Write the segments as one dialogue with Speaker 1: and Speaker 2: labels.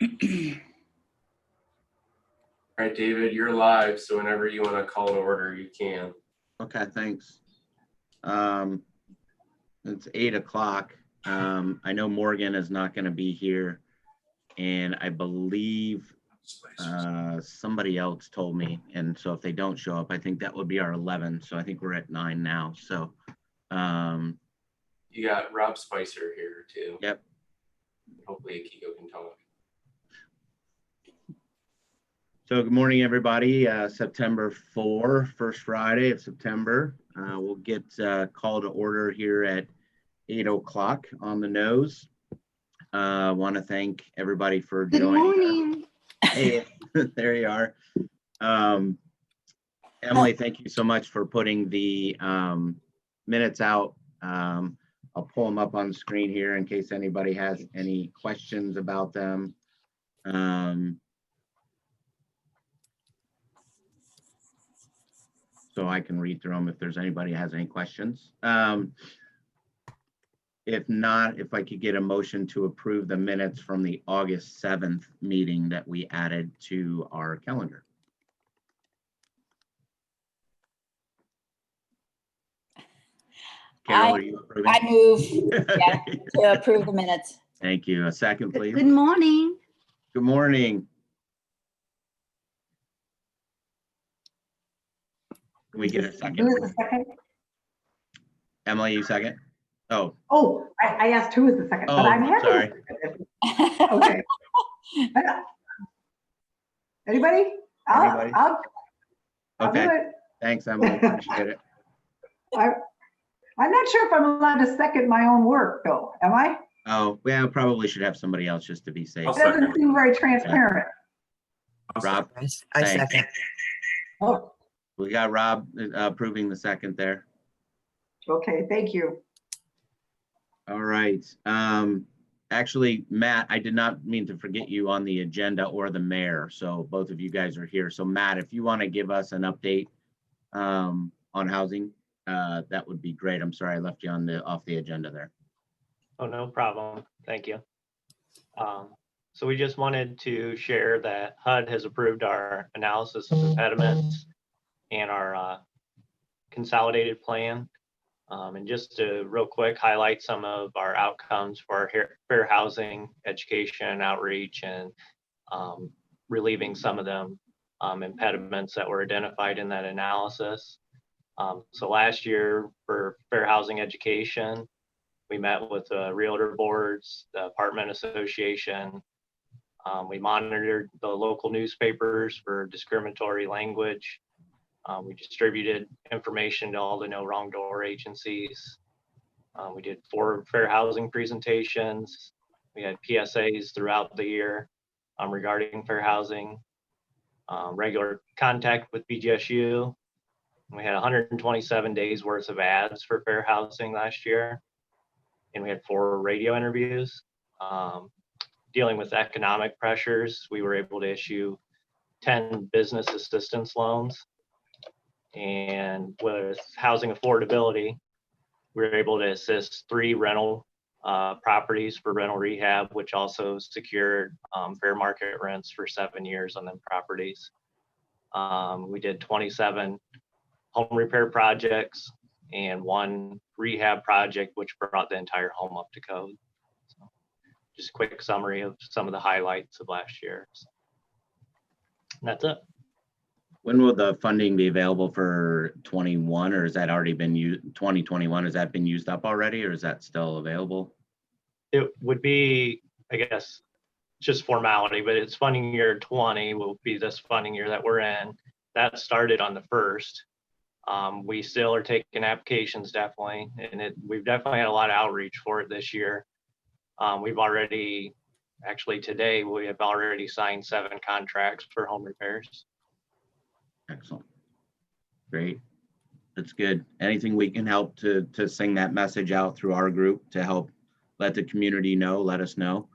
Speaker 1: All right, David, you're live, so whenever you want to call to order, you can.
Speaker 2: Okay, thanks. It's 8 o'clock. I know Morgan is not going to be here, and I believe somebody else told me, and so if they don't show up, I think that would be our 11. So I think we're at 9 now. So
Speaker 1: you got Rob Spicer here too.
Speaker 2: Yep.
Speaker 1: Hopefully Akiko can talk.
Speaker 2: So good morning, everybody. September 4, first Friday of September. We'll get call to order here at 8 o'clock on the nose. I want to thank everybody for joining.
Speaker 3: Good morning.
Speaker 2: Hey, there you are. Emily, thank you so much for putting the minutes out. I'll pull them up on the screen here in case anybody has any questions about them. So I can read through them if there's anybody has any questions. If not, if I could get a motion to approve the minutes from the August 7th meeting that we added to our calendar. Carol, are you approving?
Speaker 4: I move to approve the minutes.
Speaker 2: Thank you. A second, please.
Speaker 3: Good morning.
Speaker 2: Good morning. Can we get a second?
Speaker 5: Who is the second?
Speaker 2: Emily, you second? Oh.
Speaker 5: Oh, I asked who is the second, but I'm happy.
Speaker 2: Sorry.
Speaker 5: Okay. Anybody?
Speaker 2: Anybody?
Speaker 5: I'll
Speaker 2: Okay.
Speaker 5: do it.
Speaker 2: Thanks, Emily. Appreciate it.
Speaker 5: I'm not sure if I'm allowed to second my own work, though. Am I?
Speaker 2: Oh, well, probably should have somebody else just to be safe.
Speaker 1: I'll
Speaker 5: It doesn't seem very transparent.
Speaker 2: Rob,
Speaker 6: I
Speaker 2: thanks.
Speaker 6: second.
Speaker 5: Oh,
Speaker 2: We got Rob approving the second there.
Speaker 5: okay, thank you.
Speaker 2: All right. Actually, Matt, I did not mean to forget you on the agenda or the mayor. So both of you guys are here. So Matt, if you want to give us an update on housing, that would be great. I'm sorry I left you on off the agenda there.
Speaker 7: Oh, no problem. Thank you. So we just wanted to share that HUD has approved our analysis of impediments and our consolidated plan. And just to real quick highlight some of our outcomes for our fair housing, education, outreach, and relieving some of them impediments that were identified in that analysis. So last year for fair housing education, we met with the realtor boards, the apartment association. We monitored the local newspapers for discriminatory language. We distributed information to all the No Wrong Door agencies. We did 4 fair housing presentations. We had PSAs throughout the year regarding fair housing. Regular contact with BGSU. We had 127 days worth of ads for fair housing last year. And we had 4 radio interviews. Dealing with economic pressures, we were able to issue 10 business assistance loans. And with housing affordability, we were able to assist 3 rental properties for rental rehab, which also secured fair market rents for 7 years on them properties. We did 27 home repair projects and 1 rehab project, which brought the entire home up to code. So just a quick summary of some of the highlights of last year. So that's it.
Speaker 2: When will the funding be available for 21, or has that already been used? 2021, has that been used up already, or is that still available?
Speaker 7: It would be, I guess, just formality, but it's funding year 20 will be this funding year that we're in. That started on the 1st. We still are taking applications, definitely, and we've definitely had a lot of outreach for it this year. We've already, actually today, we have already signed 7 contracts for home repairs.
Speaker 2: Excellent. Great. That's good. Anything we can help to sing that message out through our group to help let the community know, let us know.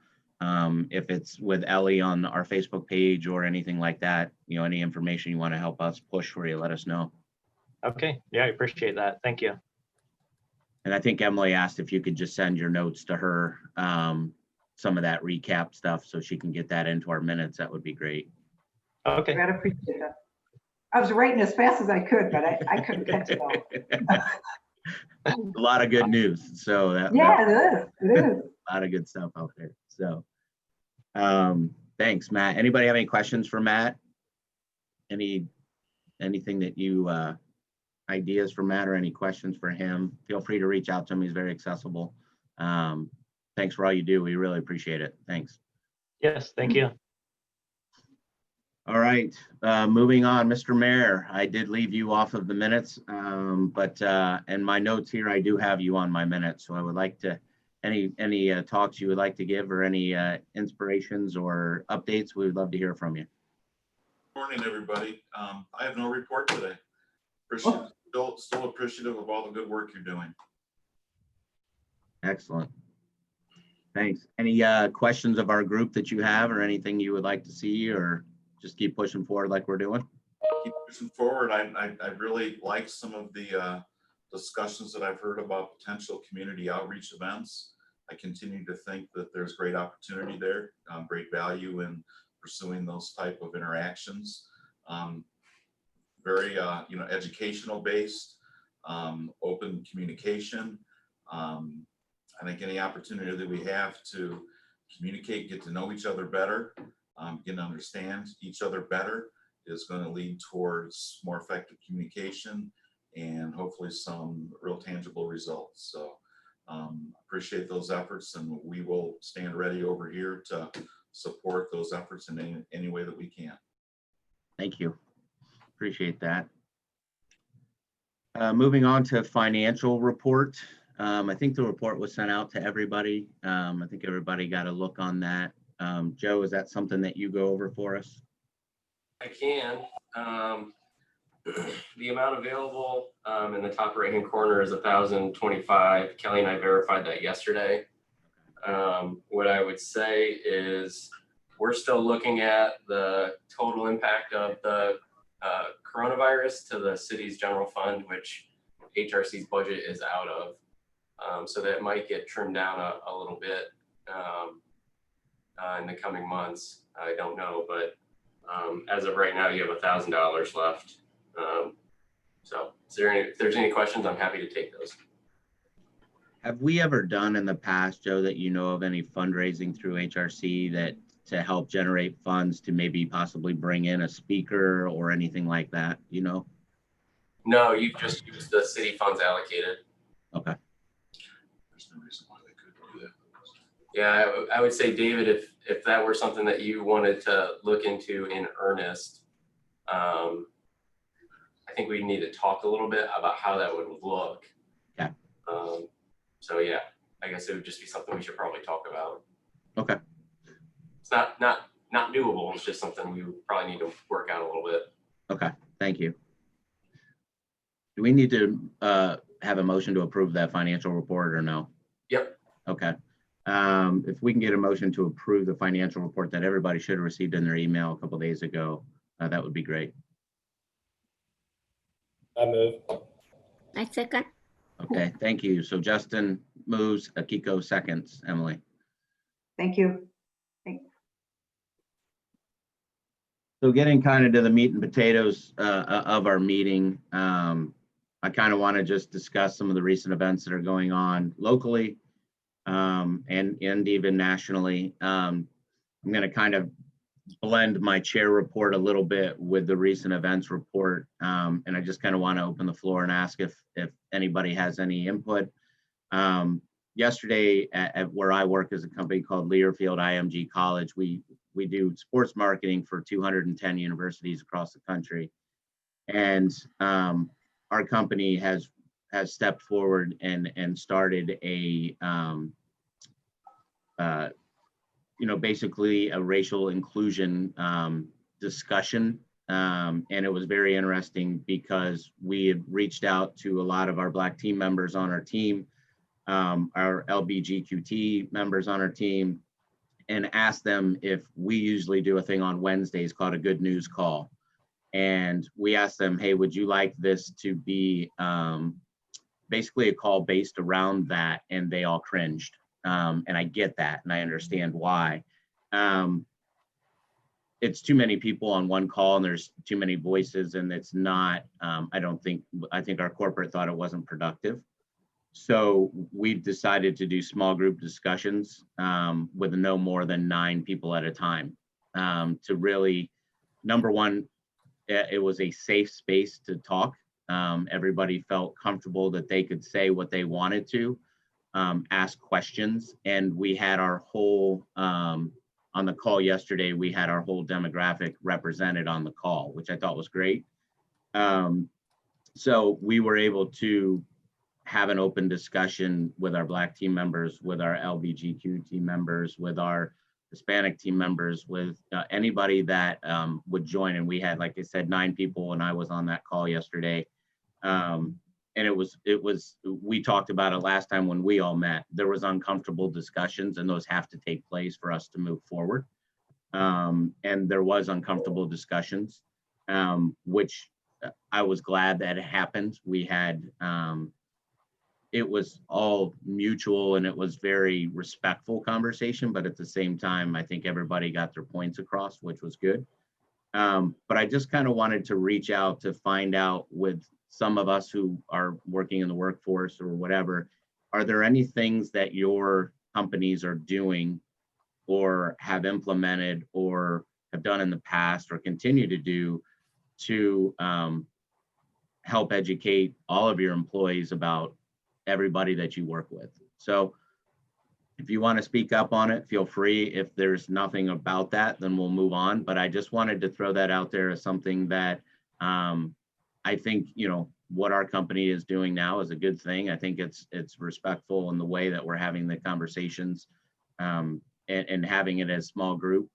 Speaker 2: If it's with Ellie on our Facebook page or anything like that, you know, any information you want to help us push for you, let us know.
Speaker 7: Okay. Yeah, I appreciate that. Thank you.
Speaker 2: And I think Emily asked if you could just send your notes to her some of that recap stuff so she can get that into our minutes, that would be great.
Speaker 7: Okay,
Speaker 5: I'd appreciate that. I was writing as fast as I could, but I couldn't catch it all.
Speaker 2: A lot of good news. So that,
Speaker 5: Yeah, it is. It is.
Speaker 2: a lot of good stuff out there. So thanks, Matt. Anybody have any questions for Matt? Anything that you ideas for Matt or any questions for him? Feel free to reach out to him. He's very accessible. Thanks for all you do. We really appreciate it. Thanks.
Speaker 7: yes, thank you.
Speaker 2: All right, moving on, Mr. Mayor, I did leave you off of the minutes, but in my notes here, I do have you on my minutes. So I would like to, any talks you would like to give or any inspirations or updates, we would love to hear from you.
Speaker 3: Morning, everybody. I have no report today. Still appreciative of all the good work you're doing.
Speaker 2: Excellent. Thanks. Any questions of our group that you have or anything you would like to see, or just keep pushing forward like we're doing?
Speaker 3: Keep pushing forward. I really like some of the discussions that I've heard about potential community outreach events. I continue to think that there's great opportunity there, great value in pursuing those type of interactions. Very educational based, open communication. I think any opportunity that we have to communicate, get to know each other better, get to understand each other better is going to lead towards more effective communication and hopefully some real tangible results. So appreciate those efforts, and we will stand ready over here to support those efforts in any way that we can.
Speaker 2: Thank you. Appreciate that. Moving on to financial report. I think the report was sent out to everybody. I think everybody got a look on that. Joe, is that something that you go over for us?
Speaker 1: I can. The amount available in the top right hand corner is 1,025. Kelly and I verified that yesterday. What I would say is we're still looking at the total impact of the coronavirus to the city's general fund, which HRC's budget is out of. So that might get trimmed down a little bit in the coming months. I don't know, but as of right now, you have $1,000 left. So if there's any questions, I'm happy to take those.
Speaker 2: Have we ever done in the past, Joe, that you know of any fundraising through HRC that to help generate funds to maybe possibly bring in a speaker or anything like that, you know?
Speaker 1: No, you've just used the city funds allocated.
Speaker 2: Okay.
Speaker 3: There's no reason why they couldn't do that.
Speaker 1: Yeah, I would say, David, if that were something that you wanted to look into in earnest, I think we need to talk a little bit about how that would look.
Speaker 2: Yeah.
Speaker 1: So yeah, I guess it would just be something we should probably talk about.
Speaker 2: Okay.
Speaker 1: It's not doable. It's just something we probably need to work out a little bit.
Speaker 2: Okay. Thank you. Do we need to have a motion to approve that financial report or no?
Speaker 1: Yep.
Speaker 2: Okay. If we can get a motion to approve the financial report that everybody should have received in their email a couple of days ago, that would be great.
Speaker 6: I move.
Speaker 8: I second.
Speaker 2: Okay, thank you. So Justin moves, Akiko seconds. Emily.
Speaker 5: Thank you.
Speaker 2: So getting kind of to the meat and potatoes of our meeting, I kind of want to just discuss some of the recent events that are going on locally and even nationally. I'm going to kind of blend my chair report a little bit with the recent events report. And I just kind of want to open the floor and ask if anybody has any input. Yesterday at where I work is a company called Learfield IMG College. We do sports marketing for 210 universities across the country. And our company has stepped forward and started a, basically a racial inclusion discussion. And it was very interesting because we had reached out to a lot of our Black team members on our team, our LBGQT members on our team, and asked them if we usually do a thing on Wednesdays called a good news call. And we asked them, hey, would you like this to be basically a call based around that? And they all cringed. And I get that and I understand why. It's too many people on one call and there's too many voices and it's not, I think our corporate thought it wasn't productive. So we've decided to do small group discussions with no more than 9 people at a time to really, number one, it was a safe space to talk. Everybody felt comfortable that they could say what they wanted to, ask questions. And we had our whole, on the call yesterday, we had our whole demographic represented on the call, which I thought was great. So we were able to have an open discussion with our Black team members, with our LGBTQ team members, with our Hispanic team members, with anybody that would join. And we had, like I said, 9 people and I was on that call yesterday. And we talked about it last time when we all met. There was uncomfortable discussions and those have to take place for us to move forward. And there was uncomfortable discussions, which I was glad that it happened. We had, it was all mutual and it was very respectful conversation, but at the same time, I think everybody got their points across, which was good. But I just kind of wanted to reach out to find out with some of us who are working in the workforce or whatever, are there any things that your companies are doing or have implemented or have done in the past or continue to do to help educate all of your employees about everybody that you work with? So if you want to speak up on it, feel free. If there's nothing about that, then we'll move on. But I just wanted to throw that out there as something that I think, you know, what our company is doing now is a good thing. I think it's respectful in the way that we're having the conversations and having it as small group.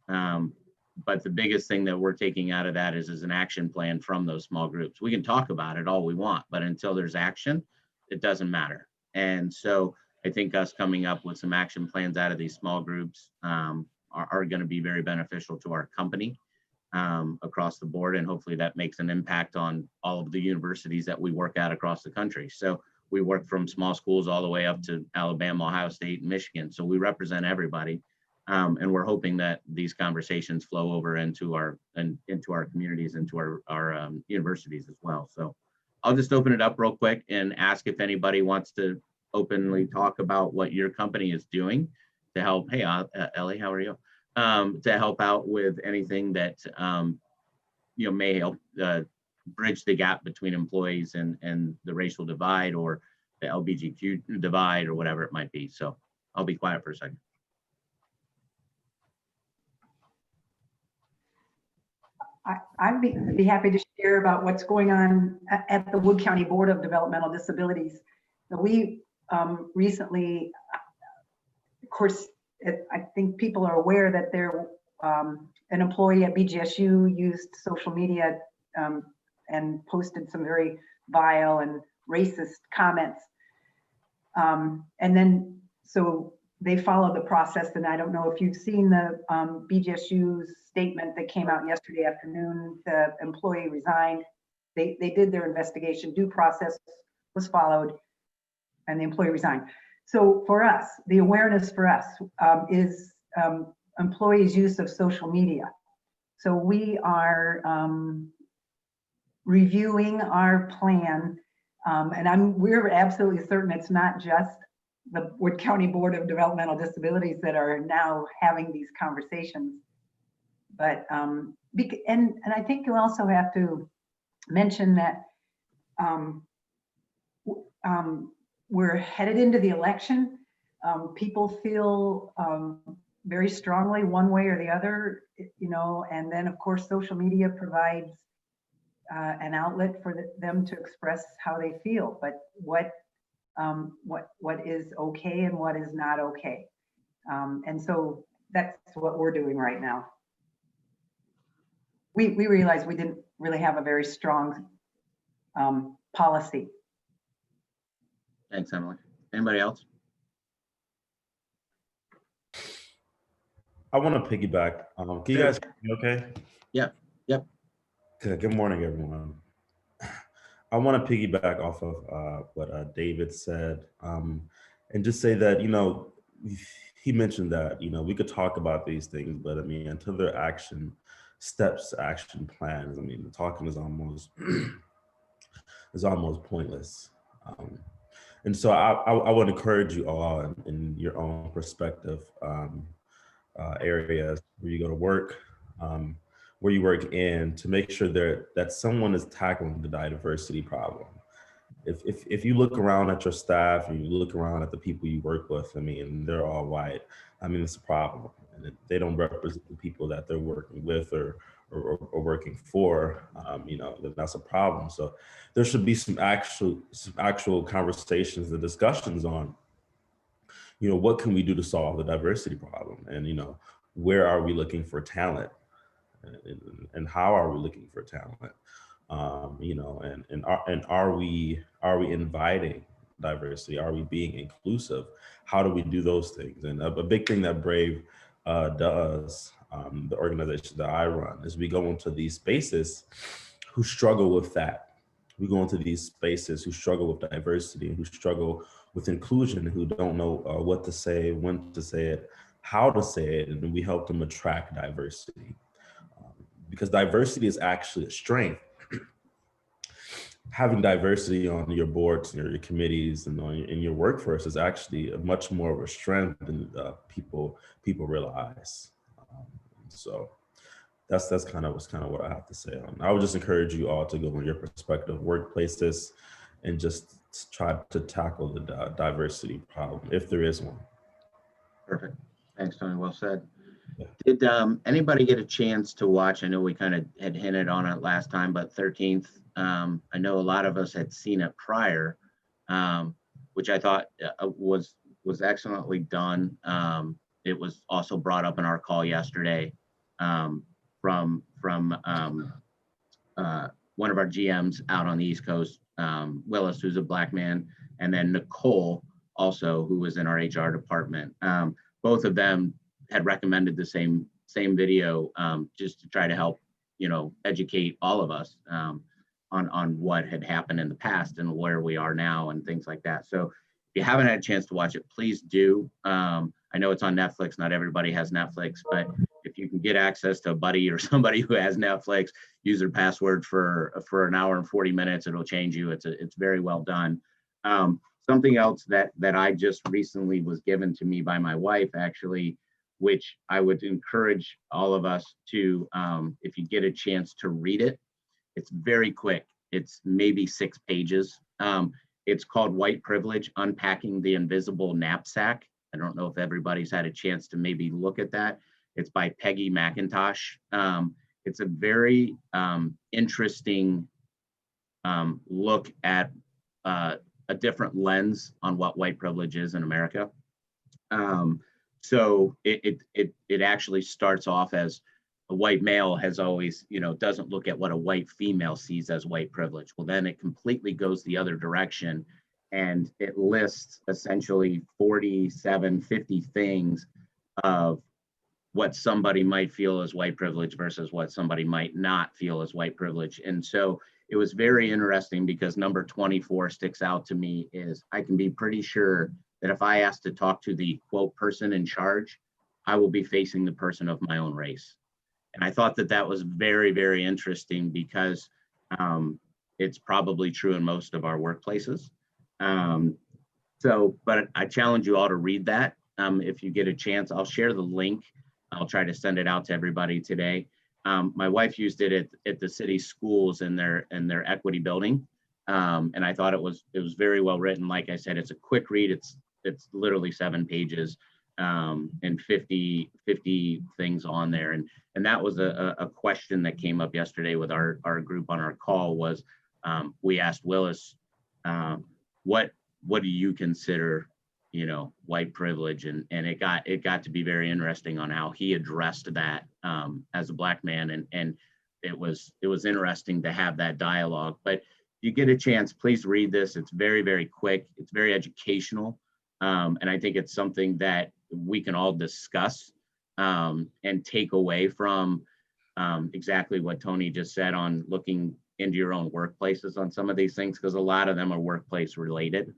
Speaker 2: But the biggest thing that we're taking out of that is an action plan from those small groups. We can talk about it all we want, but until there's action, it doesn't matter. And so I think us coming up with some action plans out of these small groups are going to be very beneficial to our company across the board. And hopefully that makes an impact on all of the universities that we work at across the country. So we work from small schools all the way up to Alabama, Ohio State, and Michigan. So we represent everybody. And we're hoping that these conversations flow over into our communities, into our universities as well. So I'll just open it up real quick and ask if anybody wants to openly talk about what your company is doing to help. Hey, Ellie, how are you? To help out with anything that you know, may help bridge the gap between employees and the racial divide or the LGBTQ divide or whatever it might be. So I'll be quiet for a second.
Speaker 5: I'd be happy to share about what's going on at the Wood County Board of Developmental Disabilities. We recently, of course, I think people are aware that there an employee at BGSU used social media and posted some very vile and racist comments. And then, so they followed the process, and I don't know if you've seen the BGSU's statement that came out yesterday afternoon. The employee resigned. They did their investigation, due process was followed, and the employee resigned. So for us, the awareness for us is employees' use of social media. So we are reviewing our plan, and we're absolutely certain it's not just the Wood County Board of Developmental Disabilities that are now having these conversations. But, and I think you also have to mention that we're headed into the election. People feel very strongly one way or the other, you know, and then of course, social media provides an outlet for them to express how they feel, but what is okay and what is not okay. And so that's what we're doing right now. We realized we didn't really have a very strong policy.
Speaker 2: Thanks, Emily. Anybody else?
Speaker 6: I want to piggyback. Can you guys hear me okay?
Speaker 2: Yep.
Speaker 6: Good morning, everyone. I want to piggyback off of what David said and just say that, you know, he mentioned that, we could talk about these things, but I mean, until there are action plans, I mean, the talking is almost is almost pointless. And so I would encourage you all in your own perspective areas where you go to work, where you work in, to make sure that someone is tackling the diversity problem. If you look around at your staff and you look around at the people you work with, I mean, they're all white. I mean, it's a problem. And if they don't represent the people that they're working with or working for, then that's a problem. So there should be some actual conversations and discussions on, what can we do to solve the diversity problem? And, where are we looking for talent? And how are we looking for talent? And are we inviting diversity? Are we being inclusive? How do we do those things? And a big thing that Brave does, the organization that I run, is we go into these spaces who struggle with that. We go into these spaces who struggle with diversity, who struggle with inclusion, who don't know what to say, when to say it, how to say it, and we help them attract diversity. Because diversity is actually a strength. Having diversity on your boards and your committees and in your workforce is actually much more of a strength than people realize. So that's kind of what I have to say on. I would just encourage you all to go in your perspective workplaces and just try to tackle the diversity problem if there is one.
Speaker 2: Perfect. Thanks, Tony. Well said.
Speaker 6: Yeah.
Speaker 2: Did anybody get a chance to watch? I know we kind of had hinted on it last time, but 13th, I know a lot of us had seen it prior, which I thought was excellently done. It was also brought up in our call yesterday from one of our GMs out on the East Coast, Willis, who's a Black man, and then Nicole also, who was in our HR department. Both of them had recommended the same video just to try to help, educate all of us on what had happened in the past and where we are now and things like that. So if you haven't had a chance to watch it, please do. I know it's on Netflix. Not everybody has Netflix, but if you can get access to a buddy or somebody who has Netflix, use their password for an hour and 40 minutes, it'll change you. It's very well done. Something else that I just recently was given to me by my wife, actually, which I would encourage all of us to, if you get a chance to read it. It's very quick. It's maybe 6 pages. It's called White Privilege, Unpacking the Invisible Knapsack. I don't know if everybody's had a chance to maybe look at that. It's by Peggy McIntosh. It's a very interesting look at a different lens on what white privilege is in America. So it actually starts off as a white male has always, doesn't look at what a white female sees as white privilege. Well, then it completely goes the other direction, and it lists essentially 47, 50 things of what somebody might feel as white privilege versus what somebody might not feel as white privilege. And so it was very interesting because number 24 sticks out to me. Is I can be pretty sure that if I ask to talk to the quote person in charge, I will be facing the person of my own race. And I thought that was very, very interesting because it's probably true in most of our workplaces. But I challenge you all to read that. If you get a chance, I'll share the link. I'll try to send it out to everybody today. My wife used it at the city schools in their equity building. And I thought it was very well written. Like I said, it's a quick read. It's literally 7 pages and 50 things on there. And that was a question that came up yesterday with our group on our call was, we asked Willis, what do you consider, white privilege? And it got to be very interesting on how he addressed that as a Black man. And it was interesting to have that dialogue. But if you get a chance, please read this. It's very, very quick. It's very educational. And I think it's something that we can all discuss and take away from exactly what Tony just said on looking into your own workplaces on some of these things, because a lot of them are workplace related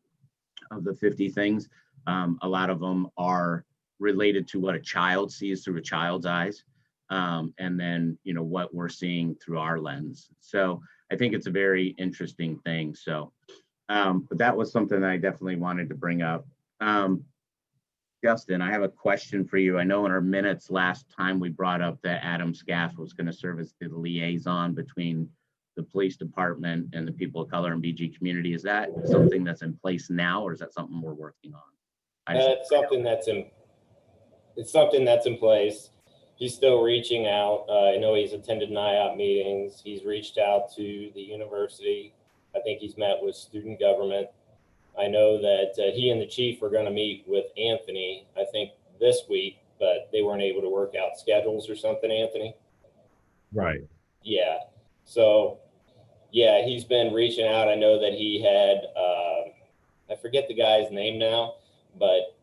Speaker 2: of the 50 things. A lot of them are related to what a child sees through a child's eyes, and then, you know, what we're seeing through our lens. So I think it's a very interesting thing. So, but that was something that I definitely wanted to bring up. Justin, I have a question for you. I know in our minutes last time we brought up that Adam Scaff was going to serve as the liaison between the police department and the people of color and BG community. Is that something that's in place now, or is that something we're working on?
Speaker 9: It's something that's in place. He's still reaching out. I know he's attended NIOP meetings. He's reached out to the university. I think he's met with student government. I know that he and the chief are going to meet with Anthony, I think this week, but they weren't able to work out schedules or something, Anthony.
Speaker 6: Right.
Speaker 9: Yeah. So, yeah, he's been reaching out. I know that he had, I forget the guy's name now, but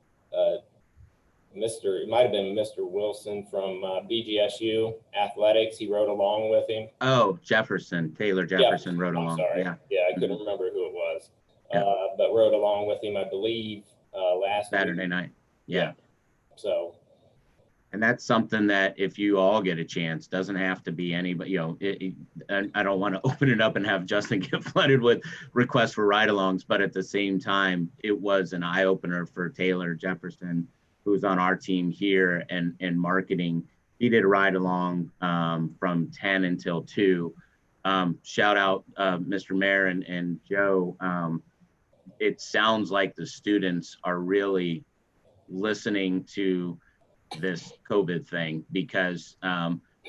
Speaker 9: it might have been Mr. Wilson from BGSU Athletics. He rode along with him.
Speaker 2: Oh, Jefferson, Taylor Jefferson rode along.
Speaker 9: Sorry.
Speaker 2: Yeah.
Speaker 9: Yeah, I couldn't remember who it was.
Speaker 2: Yeah.
Speaker 9: But rode along with him, I believe, last
Speaker 2: Saturday
Speaker 9: week.
Speaker 2: night. Yeah.
Speaker 9: So.
Speaker 2: And that's something that if you all get a chance, doesn't have to be anybody, you know, and I don't want to open it up and have Justin get flooded with requests for ride-alongs, but at the same time, it was an eye-opener for Taylor Jefferson, who's on our team here and marketing. He did a ride-along from 10 until 2. Shout out Mr. Mayor and Joe. It sounds like the students are really listening to this COVID thing, because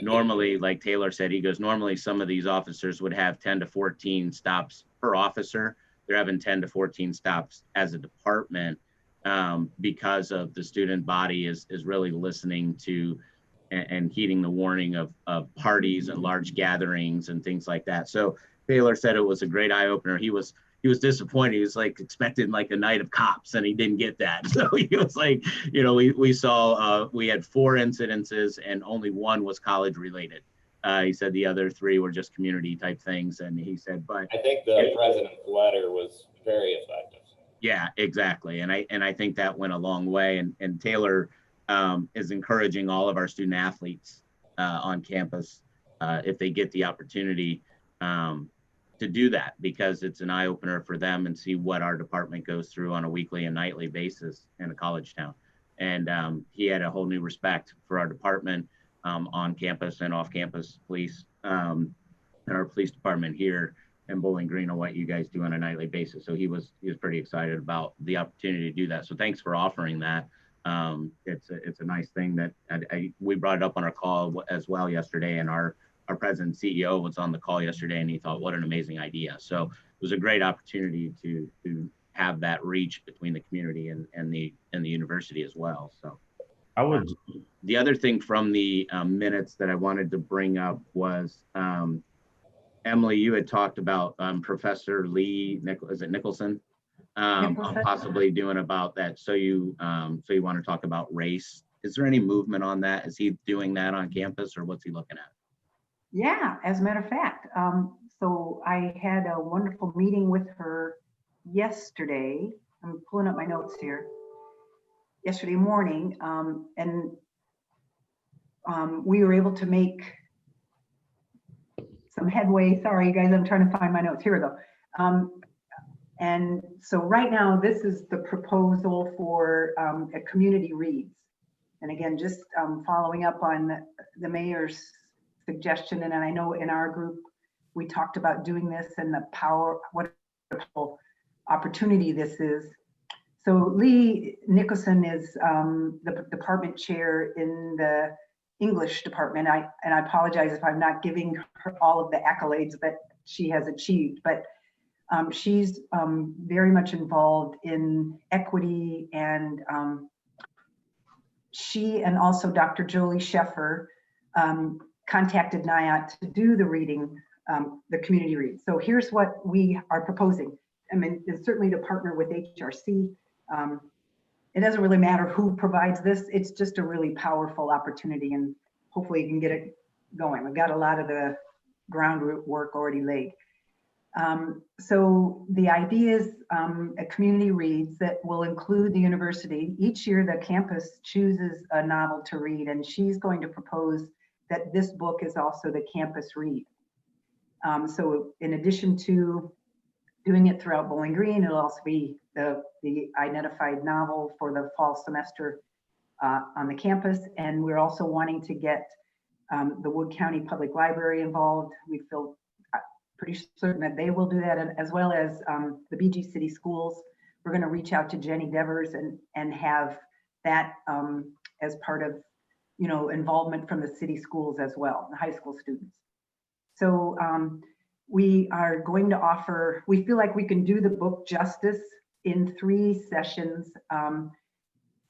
Speaker 2: normally, like Taylor said, he goes, normally some of these officers would have 10 to 14 stops per officer. They're having 10 to 14 stops as a department because of the student body is really listening to and heeding the warning of parties and large gatherings and things like that. So Taylor said it was a great eye opener. He was disappointed. He was like expecting like a night of cops, and he didn't get that. So he was like, you know, we saw we had 4 incidences and only 1 was college related. He said the other 3 were just community type things. And he said, but
Speaker 9: I think the president's letter was very effective.
Speaker 2: yeah, exactly. And I think that went a long way. And Taylor is encouraging all of our student athletes on campus if they get the opportunity to do that, because it's an eye opener for them and see what our department goes through on a weekly and nightly basis in a college town. And he had a whole new respect for our department on campus and off campus police and our police department here in Bowling Green on what you guys do on a nightly basis. So he was pretty excited about the opportunity to do that. So thanks for offering that. It's a nice thing that we brought it up on our call as well yesterday, and our president and CEO was on the call yesterday, and he thought, what an amazing idea. So it was a great opportunity to have that reach between the community and the university as well. So
Speaker 6: I would.
Speaker 2: The other thing from the minutes that I wanted to bring up was, Emily, you had talked about Professor Lee, is it Nicholson? Possibly doing about that. So you want to talk about race. Is there any movement on that? Is he doing that on campus, or what's he looking at?
Speaker 5: Yeah, as a matter of fact. So I had a wonderful meeting with her yesterday. I'm pulling up my notes here. Yesterday morning, and we were able to make some headway. Sorry, you guys, I'm trying to find my notes. Here we go. And so right now, this is the proposal for a community reads. And again, just following up on the mayor's suggestion, and I know in our group, we talked about doing this and the power, what a powerful opportunity this is. So Lee Nicholson is the department chair in the English department. And I apologize if I'm not giving her all of the accolades that she has achieved, but she's very much involved in equity, and she and also Dr. Jolie Sheffer contacted NIOT to do the reading, the community read. So here's what we are proposing. I mean, it's certainly to partner with HRC. It doesn't really matter who provides this. It's just a really powerful opportunity, and hopefully you can get it going. We've got a lot of the groundwork already laid. So the idea is a community reads that will include the university. Each year the campus chooses a novel to read, and she's going to propose that this book is also the campus read. So in addition to doing it throughout Bowling Green, it'll also be the identified novel for the fall semester on the campus. And we're also wanting to get the Wood County Public Library involved. We feel pretty certain that they will do that, and as well as the BG City Schools. We're going to reach out to Jenny Devers and have that as part of, you know, involvement from the city schools as well, the high school students. So we are going to offer, we feel like we can do the book justice in 3 sessions,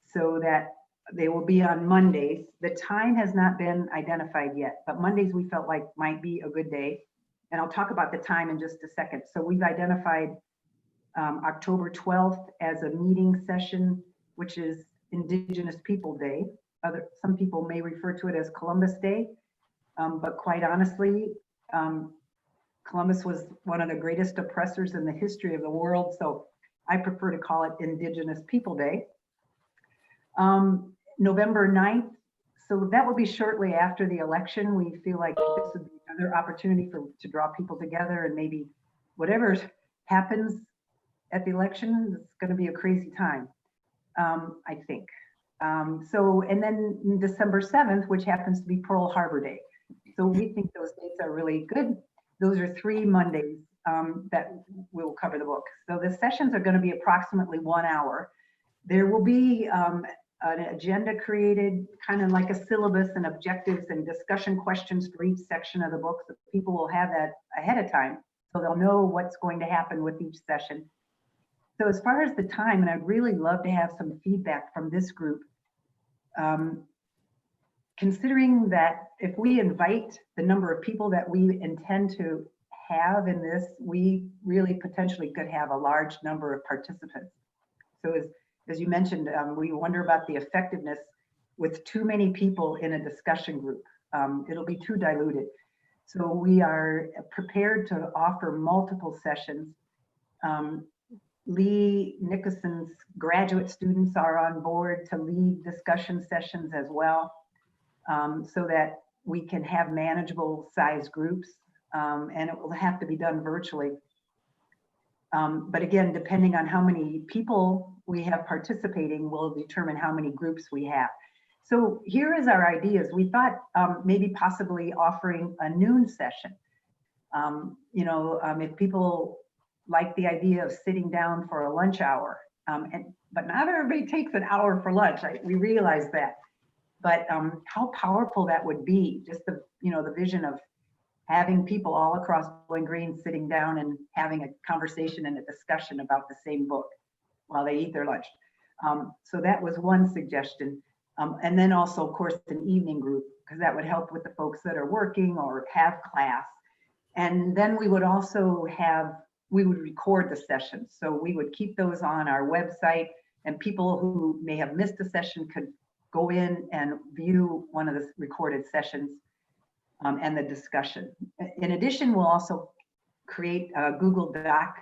Speaker 5: so that they will be on Mondays. The time has not been identified yet, but Mondays we felt like might be a good day. And I'll talk about the time in just a second. So we've identified October 12th as a meeting session, which is Indigenous People Day. Some people may refer to it as Columbus Day, but quite honestly, Columbus was one of the greatest oppressors in the history of the world. So I prefer to call it Indigenous People Day. November 9th, so that will be shortly after the election. We feel like this would be another opportunity to draw people together, and maybe whatever happens at the election, it's going to be a crazy time, I think. So, and then December 7th, which happens to be Pearl Harbor Day. So we think those dates are really good. Those are 3 Mondays that will cover the book. So the sessions are going to be approximately 1 hour. There will be an agenda created, kind of like a syllabus and objectives and discussion questions for each section of the book. So people will have that ahead of time, so they'll know what's going to happen with each session. So as far as the time, and I'd really love to have some feedback from this group, considering that if we invite the number of people that we intend to have in this, we really potentially could have a large number of participants. So as you mentioned, we wonder about the effectiveness with too many people in a discussion group. It'll be too diluted. So we are prepared to offer multiple sessions. Lee Nickerson's graduate students are on board to lead discussion sessions as well, so that we can have manageable size groups, and it will have to be done virtually. But again, depending on how many people we have participating will determine how many groups we have. So here is our ideas. We thought maybe possibly offering a noon session. If people like the idea of sitting down for a lunch hour, but not everybody takes an hour for lunch. We realize that. But how powerful that would be, just the vision of having people all across Bowling Green sitting down and having a conversation and a discussion about the same book while they eat their lunch. So that was one suggestion. And then also, of course, an evening group, because that would help with the folks that are working or have class. And then we would also we would record the sessions. So we would keep those on our website, and people who may have missed a session could go in and view one of the recorded sessions and the discussion. In addition, we'll also create a Google Doc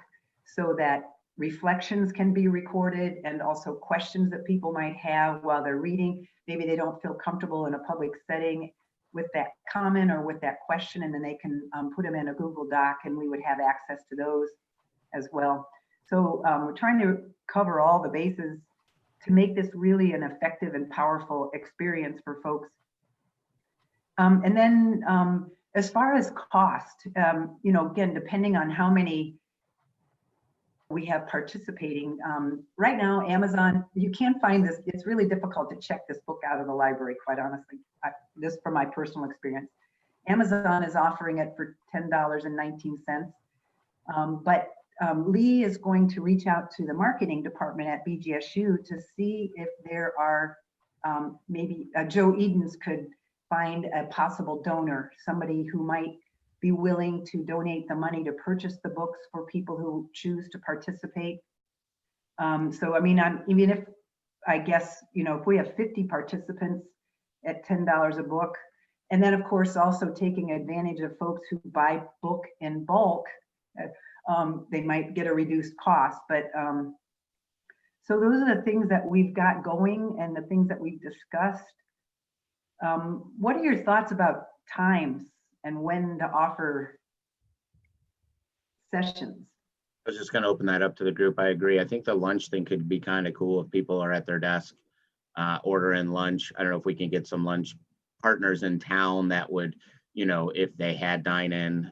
Speaker 5: so that reflections can be recorded, and also questions that people might have while they're reading. Maybe they don't feel comfortable in a public setting with that comment or with that question, and then they can put them in a Google Doc, and we would have access to those as well. So we're trying to cover all the bases to make this really an effective and powerful experience for folks. And then as far as cost, again, depending on how many we have participating. Right now, Amazon, you can't find this. It's really difficult to check this book out of the library, quite honestly, just from my personal experience. Amazon is offering it for $10.19. But Lee is going to reach out to the marketing department at BGSU to see if there are maybe Joe Edens could find a possible donor, somebody who might be willing to donate the money to purchase the books for people who choose to participate. So, I mean, even if, I guess, if we have 50 participants at $10 a book, and then of course also taking advantage of folks who buy book in bulk, they might get a reduced cost, but so those are the things that we've got going and the things that we've discussed. What are your thoughts about times and when to offer sessions?
Speaker 2: I was just gonna open that up to the group. I agree. I think the lunch thing could be kind of cool if people are at their desk, ordering lunch. I don't know if we can get some lunch partners in town that would, you know, if they had dine-in,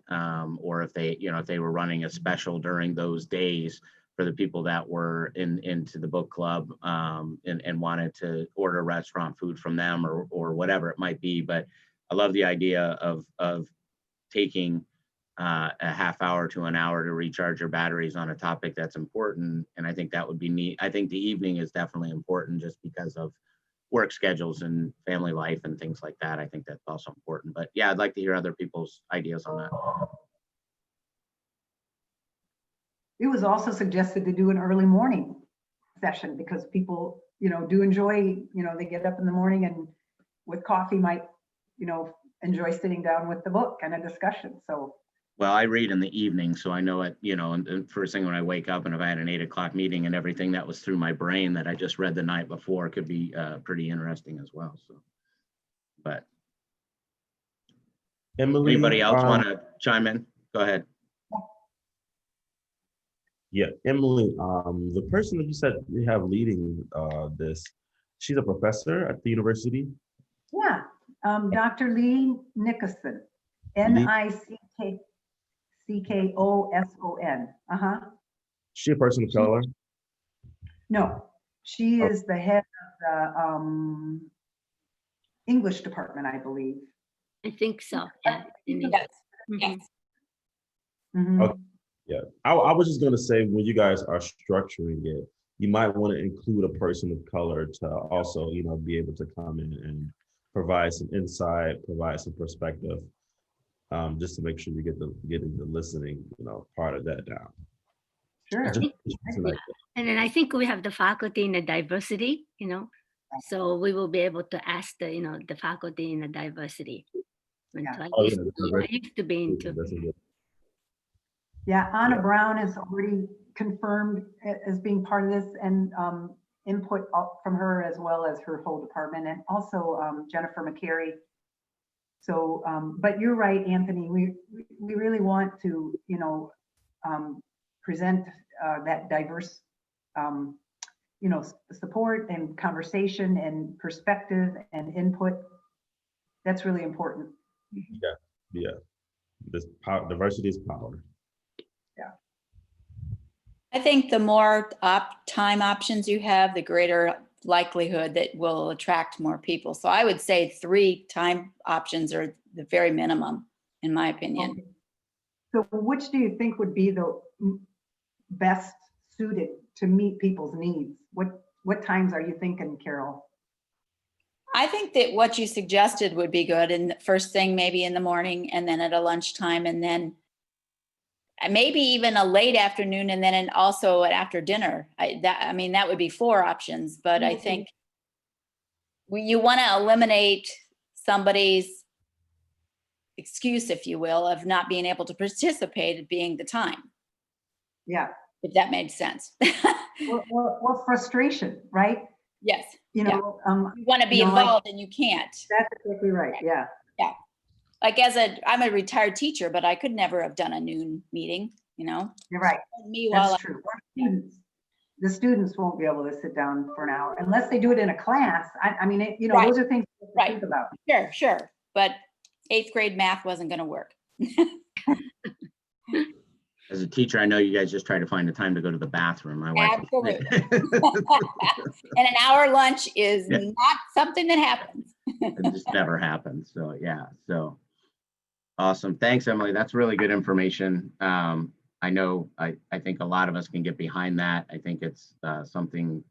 Speaker 2: or if they, you know, if they were running a special during those days for the people that were into the book club, and wanted to order restaurant food from them or whatever it might be. But I love the idea of taking a half hour to an hour to recharge your batteries on a topic that's important. And I think that would be neat. I think the evening is definitely important just because of work schedules and family life and things like that. I think that's also important. But yeah, I'd like to hear other people's ideas on that.
Speaker 5: It was also suggested to do an early morning session because people, you know, do enjoy, you know, they get up in the morning and with coffee might, you know, enjoy sitting down with the book and a discussion. So,
Speaker 2: Well, I read in the evening, so I know it, you know, and first thing when I wake up and if I had an 8 o'clock meeting and everything that was through my brain that I just read the night before could be pretty interesting as well. So, but
Speaker 6: Emily,
Speaker 2: anybody else want to chime in? Go ahead.
Speaker 6: Yeah, Emily, the person that you said you have leading this, she's a professor at the university.
Speaker 5: yeah, Dr. Lee Nickerson, Nickoson.
Speaker 6: She a person of color?
Speaker 5: No, she is the head of the English department, I believe.
Speaker 8: I think so. Yeah.
Speaker 4: Yes,
Speaker 8: Mhm.
Speaker 4: yes.
Speaker 5: Mhm.
Speaker 6: Okay. Yeah, I was just gonna say when you guys are structuring it, you might want to include a person of color to also, you know, be able to come in and provide some insight, provide some perspective, just to make sure you getting the listening, you know, part of that down.
Speaker 5: Sure.
Speaker 6: Just-
Speaker 8: And then I think we have the faculty in the diversity, you know, so we will be able to ask the, you know, the faculty in the diversity. And
Speaker 5: Yeah.
Speaker 8: so I
Speaker 6: Oh, yeah,
Speaker 8: used
Speaker 6: the
Speaker 8: to be into.
Speaker 6: That's a good-
Speaker 5: Yeah, Anna
Speaker 6: Yeah.
Speaker 5: Brown is already confirmed as being part of this and input from her as well as her whole department and also Jennifer McCary. So, but you're right, Anthony, we really want to, you know, present that diverse, you know, support and conversation and perspective and input. That's really important.
Speaker 6: Yeah, this power, diversity is power.
Speaker 4: I think the more time options you have, the greater likelihood that will attract more people. So I would say 3 time options are the very minimum, in my opinion.
Speaker 5: Okay. So which do you think would be the best suited to meet people's needs? What times are you thinking, Carol?
Speaker 4: I think that what you suggested would be good. And first thing, maybe in the morning and then at a lunchtime and then maybe even a late afternoon and then also after dinner. I mean, that would be 4 options, but I think you want to eliminate somebody's excuse, if you will, of not being able to participate being the time,
Speaker 5: Yeah,
Speaker 4: if that made sense.
Speaker 5: or frustration, right?
Speaker 4: Yes,
Speaker 5: You know,
Speaker 4: you want to be
Speaker 5: No, I-
Speaker 4: involved and you can't.
Speaker 5: that's exactly right. Yeah.
Speaker 4: Like I'm a retired teacher, but I could never have done a noon meeting, you know?
Speaker 5: You're right.
Speaker 4: Me while
Speaker 5: That's true. Or students. The students won't be able to sit down for an hour unless they do it in a class. I mean, you know,
Speaker 4: Right.
Speaker 5: those are things to
Speaker 4: Right.
Speaker 5: think about.
Speaker 4: Sure. But 8th grade math wasn't going to work.
Speaker 2: As a teacher, I know you guys just try to find the time to go to the bathroom. My wife.
Speaker 4: And an hour lunch is
Speaker 2: Yeah.
Speaker 4: not something that happens.
Speaker 2: It just never happens. So yeah, so awesome. Thanks, Emily. That's really good information. I know, I think a lot of us can get behind that. I think it's something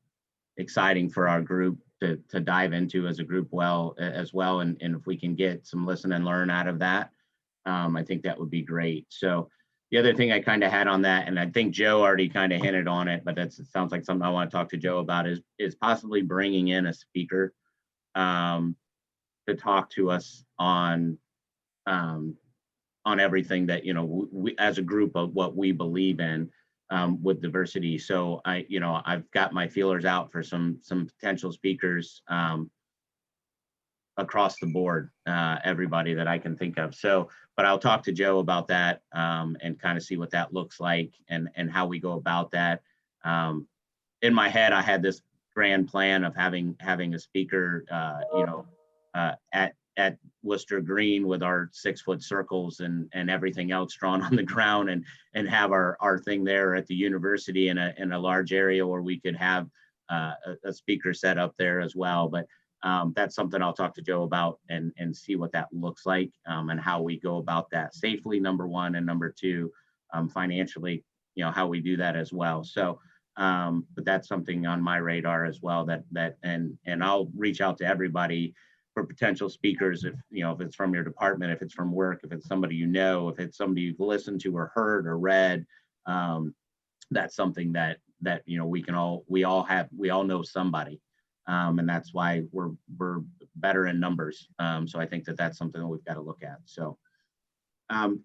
Speaker 2: exciting for our group to dive into as a group as well. And if we can get some listen and learn out of that, I think that would be great. So the other thing I kind of had on that, and I think Joe already kind of hinted on it, but it sounds like something I want to talk to Joe about is possibly bringing in a speaker to talk to us on on everything that, you know, we as a group of what we believe in with diversity. So I've got my feelers out for some potential speakers across the board, everybody that I can think of. So, but I'll talk to Joe about that and kind of see what that looks like and how we go about that. In my head, I had this grand plan of having a speaker, at Worcester Green with our 6-foot circles and everything else drawn on the ground, and have our thing there at the university in a large area where we could have a speaker set up there as well. But that's something I'll talk to Joe about and see what that looks like and how we go about that safely, number one, and number two, financially, how we do that as well. So, but that's something on my radar as well, and I'll reach out to everybody for potential speakers. If it's from your department, if it's from work, if it's somebody if it's somebody you've listened to or heard or read, that's something that we all know somebody. And that's why we're better in numbers. So I think that's something that we've got to look at. So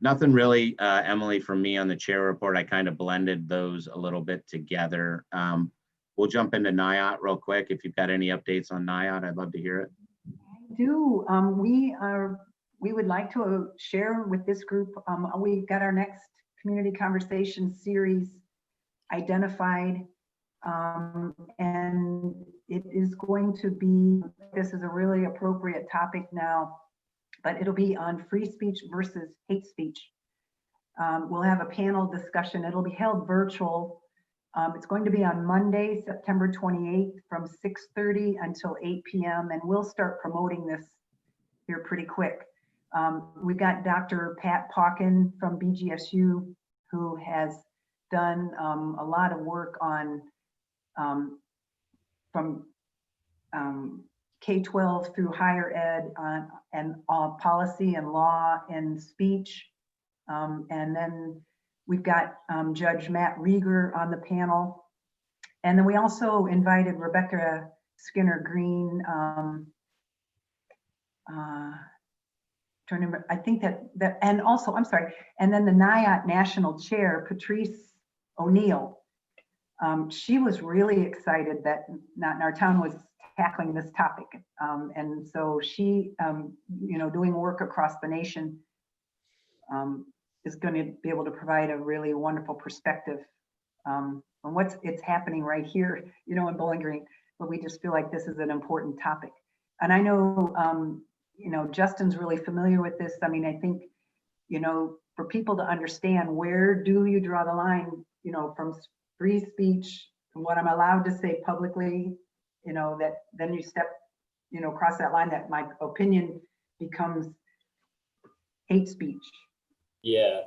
Speaker 2: nothing really, Emily, from me on the chair report. I kind of blended those a little bit together. We'll jump into NIOT real quick. If you've got any updates on NIOT, I'd love to hear it.
Speaker 5: I do. We would like to share with this group. We've got our next community conversation series identified. And it is going to be, this is a really appropriate topic now, but it'll be on free speech versus hate speech. We'll have a panel discussion. It'll be held virtual. It's going to be on Monday, September 28th from 6:30 until 8 p.m. And we'll start promoting this here pretty quick. We've got Dr. Pat Pauken from BGSU, who has done a lot of work on from K-12 through higher ed and policy and law and speech. And then we've got Judge Matt Rieger on the panel. And then we also invited Rebecca Skinner Green. I think that, and also, I'm sorry, and then the NIOT National Chair, Patrice O'Neill. She was really excited that Not in Our Town was tackling this topic. And so she, doing work across the nation, is going to be able to provide a really wonderful perspective on it's happening right here, in Bowling Green. But we just feel like this is an important topic. And I know, Justin's really familiar with this. I mean, I think, for people to understand, where do you draw the line, from free speech and what I'm allowed to say publicly, that then you step, cross that line that my opinion becomes hate speech.
Speaker 9: Yeah,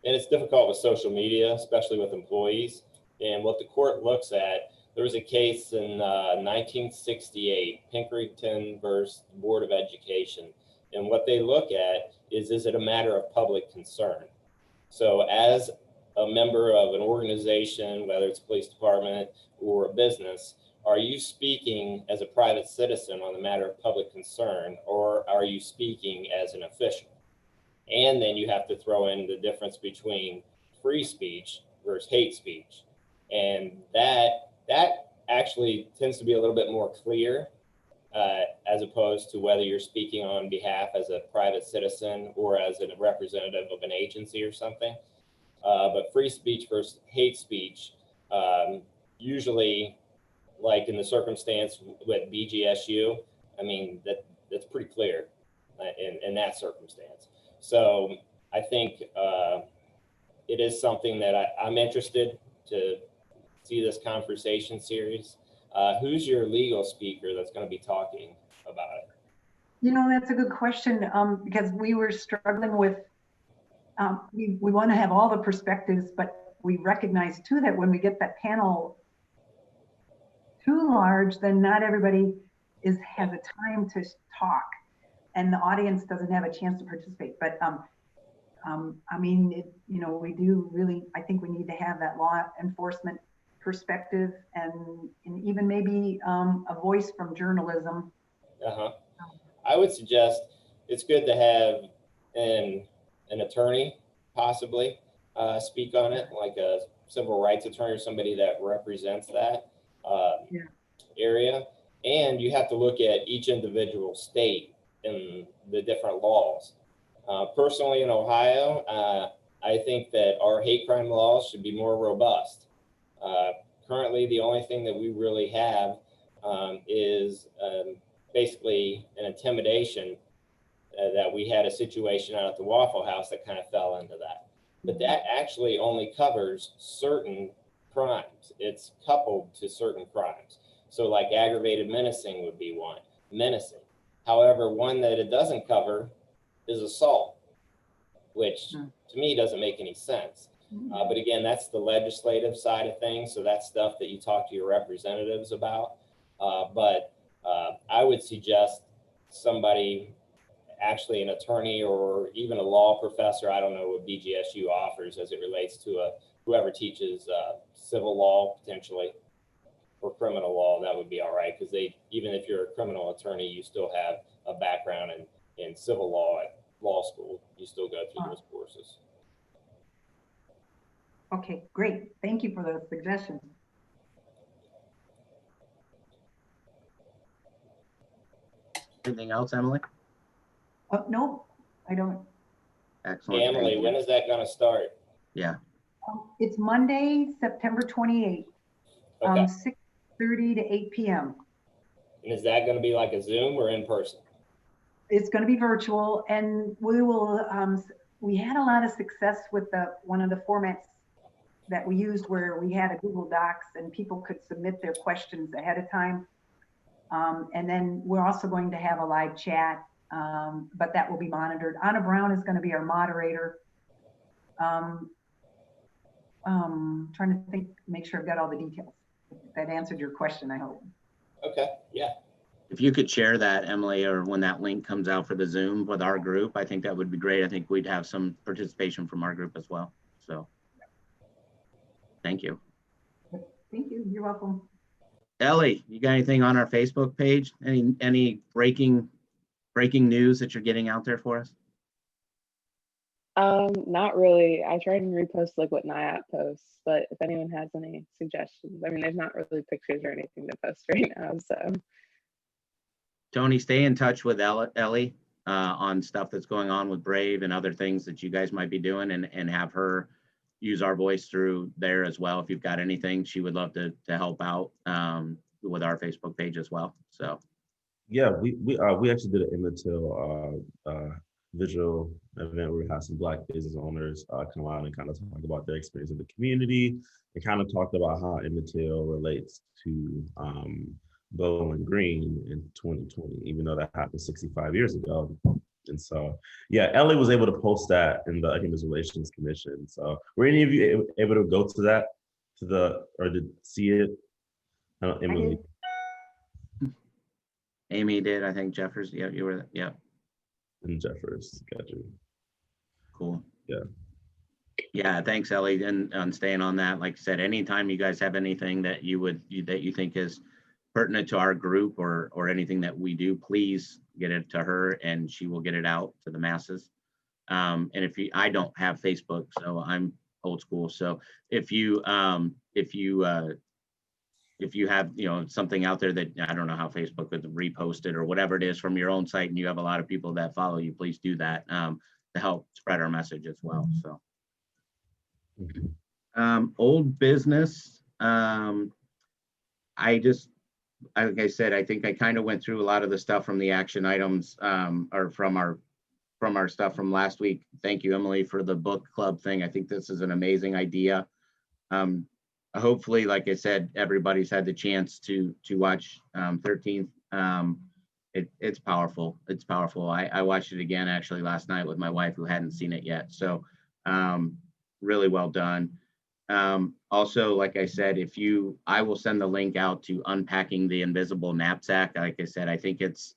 Speaker 9: and it's difficult with social media, especially with employees. And what the court looks at, there was a case in 1968, Pinkerton versus Board of Education. And what they look at is it a matter of public concern? So as a member of an organization, whether it's a police department or a business, are you speaking as a private citizen on the matter of public concern, or are you speaking as an official? And then you have to throw in the difference between free speech versus hate speech. And that actually tends to be a little bit more clear as opposed to whether you're speaking on behalf as a private citizen or as a representative of an agency or something. But free speech versus hate speech, usually, like in the circumstance with BGSU, I mean, that's pretty clear in that circumstance. So I think it is something that I'm interested to see this conversation series. Who's your legal speaker that's going to be talking about it?
Speaker 5: That's a good question, because we were struggling with, we want to have all the perspectives, but we recognize too that when we get that panel too large, then not everybody has a time to talk, and the audience doesn't have a chance to participate. But I mean, we do really, I think we need to have that law enforcement perspective and even maybe a voice from journalism.
Speaker 9: I would suggest it's good to have, and an attorney possibly speak on it, like a civil rights attorney or somebody that represents that
Speaker 5: Yeah.
Speaker 9: area. And you have to look at each individual state and the different laws. Personally, in Ohio, I think that our hate crime laws should be more robust. Currently, the only thing that we really have is basically an intimidation that we had a situation out at the Waffle House that kind of fell into that. But that actually only covers certain crimes. It's coupled to certain crimes. So like aggravated menacing would be one, menacing. However, one that it doesn't cover is assault, which to me doesn't make any sense. But again, that's the legislative side of things. So that's stuff that you talk to your representatives about. But I would suggest somebody, actually an attorney or even a law professor, I don't know what BGSU offers as it relates to whoever teaches civil law potentially, or criminal law, that would be all right. Because even if you're a criminal attorney, you still have a background in civil law at law school. You still go through those courses.
Speaker 5: Okay, great. Thank you for the suggestions.
Speaker 2: Anything else, Emily?
Speaker 5: No, I don't.
Speaker 2: Excellent.
Speaker 9: Hey,
Speaker 2: thank
Speaker 9: Emily,
Speaker 2: you.
Speaker 9: when is that going to start?
Speaker 2: Yeah.
Speaker 5: It's Monday, September 28th,
Speaker 9: Okay.
Speaker 5: 6:30 to 8 p.m.
Speaker 9: And is that going to be like a Zoom or in person?
Speaker 5: It's going to be virtual, and we will. We had a lot of success with one of the formats that we used, where we had a Google Docs and people could submit their questions ahead of time. And then we're also going to have a live chat, but that will be monitored. Anna Brown is going to be our moderator. Trying to think, make sure I've got all the details. That answered your question, I hope.
Speaker 9: Okay, yeah.
Speaker 2: If you could share that, Emily, or when that link comes out for the Zoom with our group, I think that would be great. I think we'd have some participation from our group as well. So thank you.
Speaker 5: Thank you. You're welcome.
Speaker 2: Ellie, you got anything on our Facebook page? Any breaking news that you're getting out there for us?
Speaker 10: Not really. I tried and repost like what NIAP posts, but if anyone has any suggestions, I mean, there's not really pictures or anything to post right now, so.
Speaker 2: Tony, stay in touch with Ellie on stuff that's going on with Brave and other things that you guys might be doing, and have her use our voice through there as well. If you've got anything, she would love to help out with our Facebook page as well. So
Speaker 6: Yeah, we actually did an Inmatil visual event where we had some Black business owners come out and kind of talk about their experience in the community, and kind of talked about how Inmatil relates to Bowling Green in 2020, even though that happened 65 years ago. And so, yeah, Ellie was able to post that in the Human Relations Commission. So were any of you able to go to that, or did see it? Emily.
Speaker 2: Amy did, I think. Jeffers, yeah, you were, yeah.
Speaker 6: And Jeffers, got you.
Speaker 2: Cool.
Speaker 6: Yeah.
Speaker 2: Yeah, thanks, Ellie, and on staying on that. Like I said, anytime you guys have anything that you think is pertinent to our group or anything that we do, please get it to her, and she will get it out to the masses. And I don't have Facebook, so I'm old school. So if you have, something out there that, I don't know how Facebook would repost it or whatever it is from your own site, and you have a lot of people that follow you, please do that to help spread our message as well. So old business. Like I said, I think I kind of went through a lot of the stuff from the action items or from our stuff from last week. Thank you, Emily, for the book club thing. I think this is an amazing idea. Hopefully, like I said, everybody's had the chance to watch 13th. It's powerful. It's powerful. I watched it again actually last night with my wife, who hadn't seen it yet. So really well done. Also, like I said, I will send the link out to Unpacking the Invisible Knapsack. Like I said, I think it's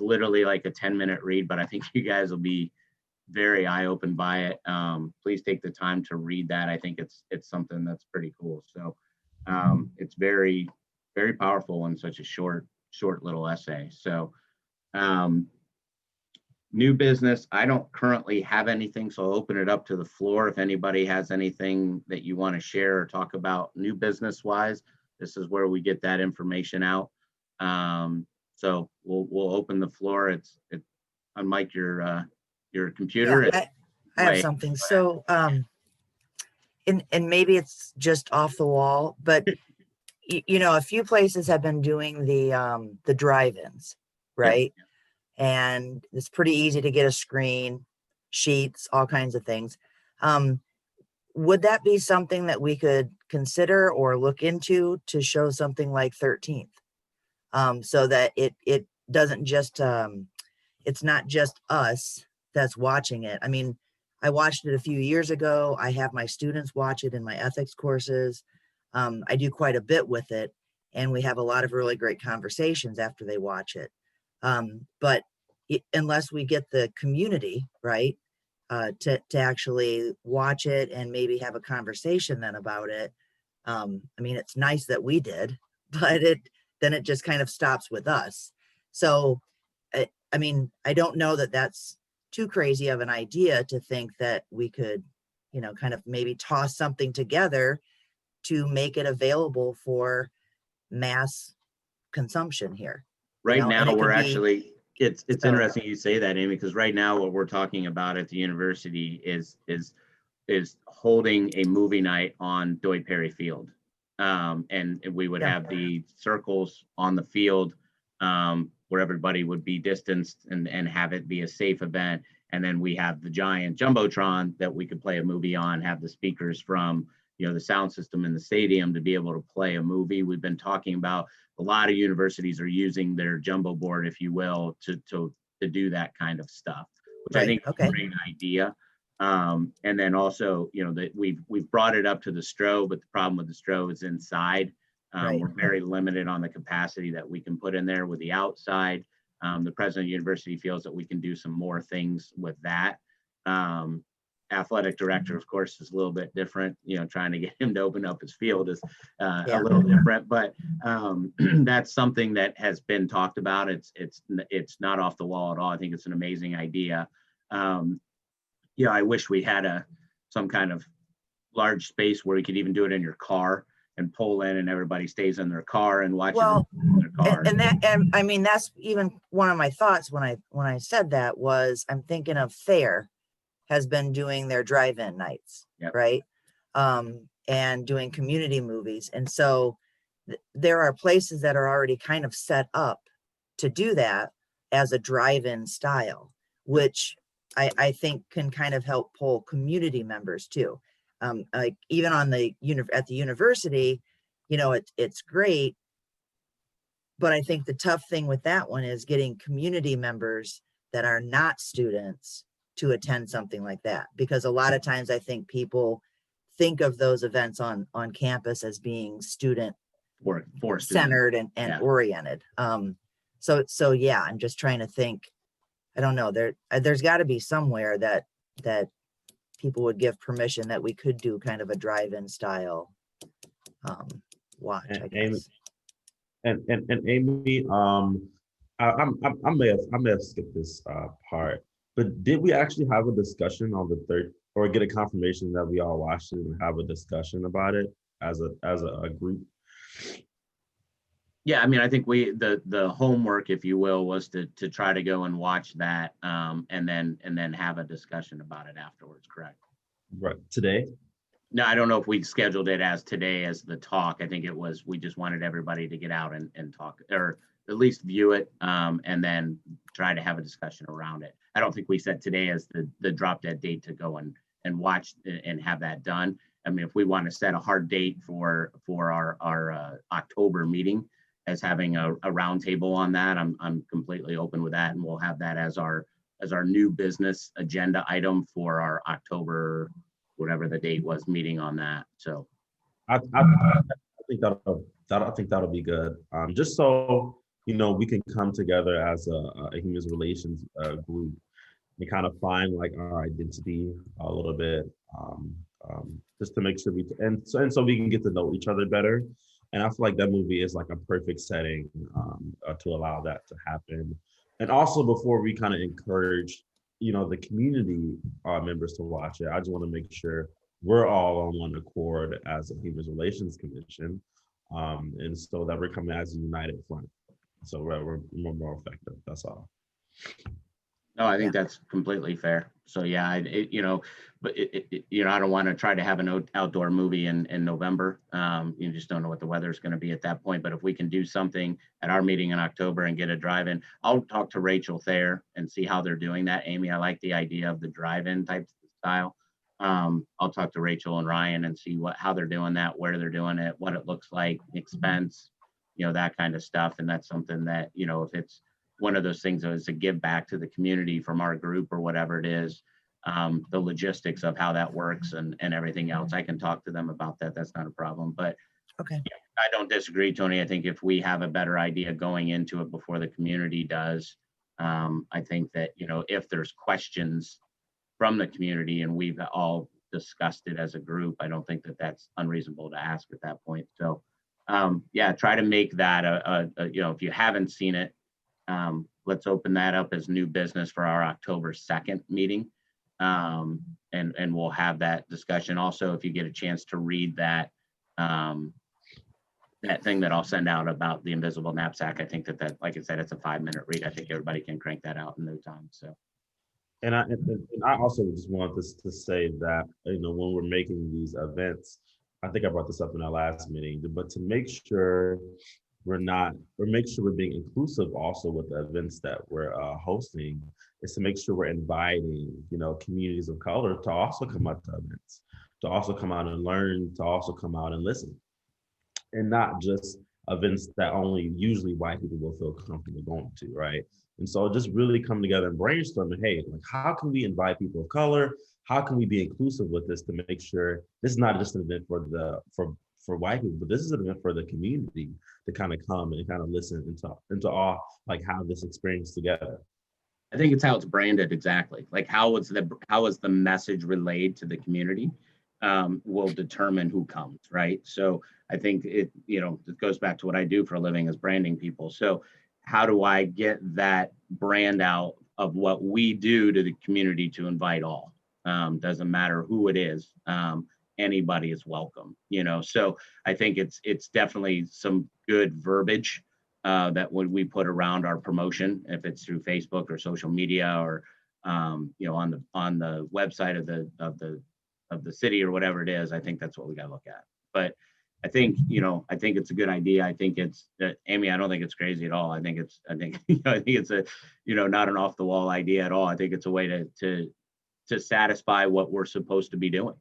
Speaker 2: literally like a 10-minute read, but I think you guys will be very eye-opened by it. Please take the time to read that. I think it's something that's pretty cool. So it's very, very powerful in such a short little essay. So New business, I don't currently have anything, so I'll open it up to the floor. If anybody has anything that you want to share or talk about new business wise, this is where we get that information out. So we'll open the floor. It's unmic your computer.
Speaker 11: Yeah, I have something. So, and maybe it's just off the wall, but you know, a few places have been doing the drive-ins, right? And it's pretty easy to get a screen, sheets, all kinds of things. Would that be something that we could consider or look into to show something like 13th? So that it doesn't just, it's not just us that's watching it. I mean, I watched it a few years ago. I have my students watch it in my ethics courses. I do quite a bit with it, and we have a lot of really great conversations after they watch it. But unless we get the community, right, to actually watch it and maybe have a conversation then about it. I mean, it's nice that we did, but then it just kind of stops with us. So, I mean, I don't know that that's too crazy of an idea to think that we could, you know, kind of maybe toss something together to make it available for mass consumption here.
Speaker 2: Right
Speaker 11: know, and
Speaker 2: now,
Speaker 11: it
Speaker 2: we're
Speaker 11: could be-
Speaker 2: actually, it's
Speaker 11: So-
Speaker 2: interesting you say that, Amy, because right now what we're talking about at the university is holding a movie night on Doyd Perry Field. And we would
Speaker 11: Yeah.
Speaker 2: have the circles on the field where everybody would be distanced and have it be a safe event. And then we have the giant Jumbotron that we could play a movie on, have the speakers from, you know, the sound system in the stadium to be able to play a movie. We've been talking about a lot of universities are using their jumbo board, if you will, to do that kind of stuff, which I
Speaker 11: Right,
Speaker 2: think is
Speaker 11: okay.
Speaker 2: a great idea. And then also, you know, that we've brought it up to the Stro, but the problem with the Stro is inside.
Speaker 11: Right.
Speaker 2: We're very limited on the capacity that we can put in there with the outside. The president of the university feels that we can do some more things with that. Athletic director, of course, is a little bit different. You know, trying to get him to open up his field is a little different, but that's something that has been talked about. It's not off the wall at all. I think it's an amazing idea. Yeah, I wish we had some kind of large space where you could even do it in your car and pull in, and everybody stays in their car and watches
Speaker 11: Well,
Speaker 2: it in their car.
Speaker 11: and I mean, that's even one of my thoughts when I said that was I'm thinking of Fair has been doing their drive-in nights,
Speaker 2: Yep.
Speaker 11: right? And doing community movies. And so there are places that are already kind of set up to do that as a drive-in style, which I think can kind of help pull community members too. Like even on at the university, you know, it's great. But I think the tough thing with that one is getting community members that are not students to attend something like that. Because a lot of times I think people think of those events on campus as being student
Speaker 2: for students.
Speaker 11: centered and
Speaker 2: Yeah.
Speaker 11: oriented. So yeah, I'm just trying to think. I don't know. There's got to be somewhere that people would give permission that we could do kind of a drive-in style watch, I
Speaker 6: And
Speaker 11: guess.
Speaker 6: And Amy, I may have skipped this part, but did we actually have a discussion on the third, or get a confirmation that we all watched it and have a discussion about it as a group?
Speaker 2: Yeah, I mean, I think the homework, if you will, was to try to go and watch that, and then have a discussion about it afterwards. Correct?
Speaker 6: Right, today?
Speaker 2: No, I don't know if we scheduled it as today as the talk. I think it was, we just wanted everybody to get out and talk, or at least view it, and then try to have a discussion around it. I don't think we set today as the drop dead date to go and watch and have that done. I mean, if we want to set a hard date for our October meeting as having a roundtable on that, I'm completely open with that, and we'll have that as our new business agenda item for our October, whatever the date was, meeting on that. So
Speaker 6: I think that'll be good. Just so we can come together as a human relations group and kind of find like our identity a little bit, just to make sure so we can get to know each other better. And I feel like that movie is like a perfect setting to allow that to happen. And also before we kind of encourage, the community members to watch it, I just want to make sure we're all on one accord as a Human Relations Commission. And so that we're coming as a united front. So we're more effective. That's all.
Speaker 2: No, I think that's completely fair. So yeah, I don't want to try to have an outdoor movie in November. You just don't know what the weather is going to be at that point. But if we can do something at our meeting in October and get a drive-in, I'll talk to Rachel Thayer and see how they're doing that. Amy, I like the idea of the drive-in type style. I'll talk to Rachel and Ryan and see how they're doing that, where they're doing it, what it looks like, expense, that kind of stuff. And that's something that, if it's one of those things that is a give back to the community from our group or whatever it is, the logistics of how that works and everything else, I can talk to them about that. That's not a problem. But
Speaker 11: Okay.
Speaker 2: yeah, I don't disagree, Tony. I think if we have a better idea going into it before the community does, I think that, if there's questions from the community and we've all discussed it as a group, I don't think that that's unreasonable to ask at that point. So yeah, try to make that if you haven't seen it, let's open that up as new business for our October 2nd meeting. And we'll have that discussion. Also, if you get a chance to read that, that thing that I'll send out about the invisible knapsack, I think that, like I said, it's a 5-minute read. I think everybody can crank that out in no time. So.
Speaker 6: And I also just want this to say that, when we're making these events, I think I brought this up in our last meeting, but to make sure we're being inclusive also with the events that we're hosting, is to make sure we're inviting, communities of color to also come out to events, to also come out and learn, to also come out and listen, and not just events that only usually white people will feel comfortable going to, right? And so just really come together and brainstorm, and hey, like, how can we invite people of color? How can we be inclusive with this to make sure this is not just an event for white people, but this is an event for the community to kind of come and kind of listen into all, like, how this experience together.
Speaker 2: I think it's how it's branded exactly. Like how is the message relayed to the community will determine who comes, right? So I think it goes back to what I do for a living is branding people. So how do I get that brand out of what we do to the community to invite all? Doesn't matter who it is. Anybody is welcome, so I think it's definitely some good verbiage that when we put around our promotion, if it's through Facebook or social media or on the website of the city or whatever it is, I think that's what we got to look at. But I think it's a good idea. I think it's Amy, I don't think it's crazy at all. I think it's a not an off the wall idea at all. I think it's a way to satisfy what we're supposed to be doing.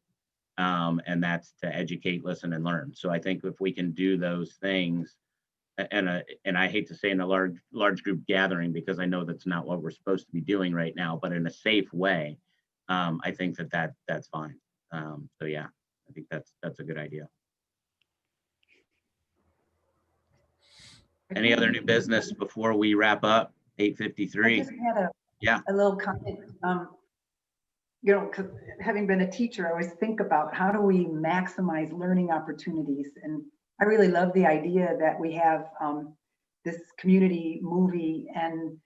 Speaker 2: And that's to educate, listen, and learn. So I think if we can do those things, and I hate to say in a large group gathering, because I know that's not what we're supposed to be doing right now, but in a safe way, I think that's fine. So yeah, I think that's a good idea. Any other new business before we wrap up? 8:53.
Speaker 5: I just had a little comment. 'Cause having been a teacher, I always think about how do we maximize learning opportunities. And I really love the idea that we have this community movie and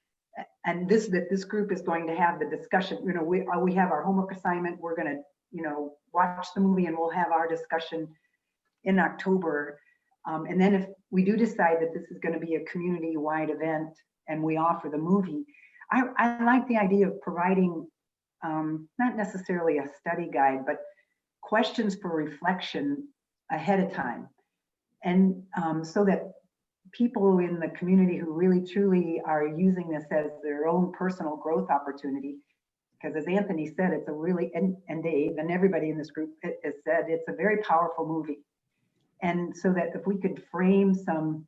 Speaker 5: this group is going to have the discussion. We have our homework assignment. We're going to, watch the movie and we'll have our discussion in October. And then if we do decide that this is going to be a community-wide event and we offer the movie, I like the idea of providing not necessarily a study guide, but questions for reflection ahead of time. And so that people in the community who really truly are using this as their own personal growth opportunity, because as Anthony said, it's a really, and Dave and everybody in this group has said, it's a very powerful movie. And so that if we could frame some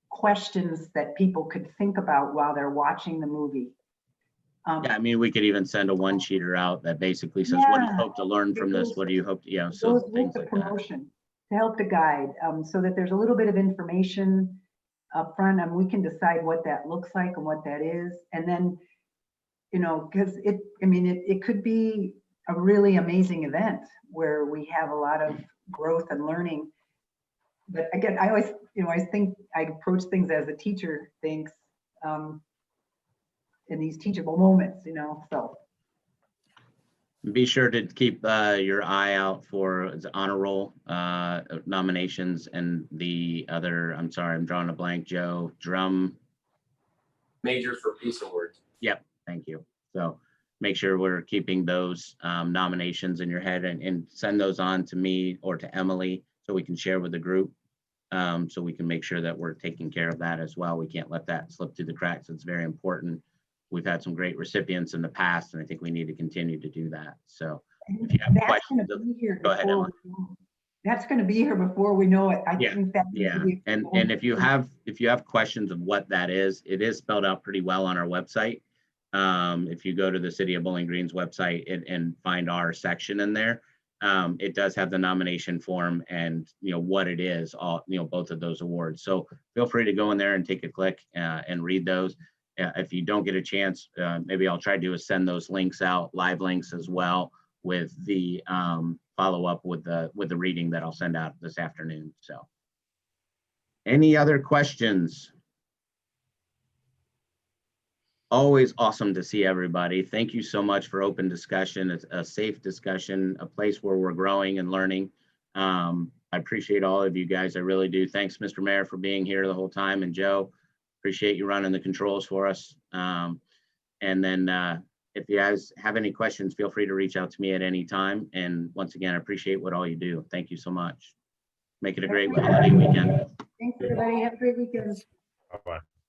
Speaker 5: questions that people could think about while they're watching the movie.
Speaker 2: Yeah, I mean, we could even send a one-sheeter out that basically says, what do you hope to learn from this? What do you hope to, so things like that.
Speaker 5: Promotion to help the guide, so that there's a little bit of information up front and we can decide what that looks like and what that is. And then, because it could be a really amazing event where we have a lot of growth and learning. But again, I always think I approach things as a teacher thinks. in these teachable moments, so.
Speaker 2: Be sure to keep your eye out for the honor roll nominations and the other, I'm sorry, I'm drawing a blank, Joe, drum.
Speaker 1: Major for Peace Awards.
Speaker 2: Yep, thank you. So make sure we're keeping those nominations in your head and send those on to me or to Emily so we can share with the group. So we can make sure that we're taking care of that as well. We can't let that slip through the cracks. It's very important. We've had some great recipients in the past, and I think we need to continue to do that. So if you have
Speaker 5: That's
Speaker 2: questions,
Speaker 5: gonna be here
Speaker 2: go ahead,
Speaker 5: before
Speaker 2: Emma.
Speaker 5: we know it. That's gonna be here before we know it. I
Speaker 2: Yeah,
Speaker 5: think that. needs to
Speaker 2: Yeah,
Speaker 5: be-
Speaker 2: and if you have questions of what that is, it is spelled out pretty well on our website. If you go to the City of Bowling Green's website and find our section in there, it does have the nomination form and what it is, all both of those awards. So feel free to go in there and take a click and read those. If you don't get a chance, maybe I'll try to do is send those links out, live links as well, with the follow up with the reading that I'll send out this afternoon. So any other questions? Always awesome to see everybody. Thank you so much for open discussion. It's a safe discussion, a place where we're growing and learning. I appreciate all of you guys. I really do. Thanks, Mr. Mayor, for being here the whole time. And Joe, appreciate you running the controls for us. And then if you guys have any questions, feel free to reach out to me at any time. And once again, I appreciate what all you do. Thank you so much. Make it a great holiday weekend.
Speaker 5: Thanks, everybody. Have a great weekend.
Speaker 6: Bye-bye.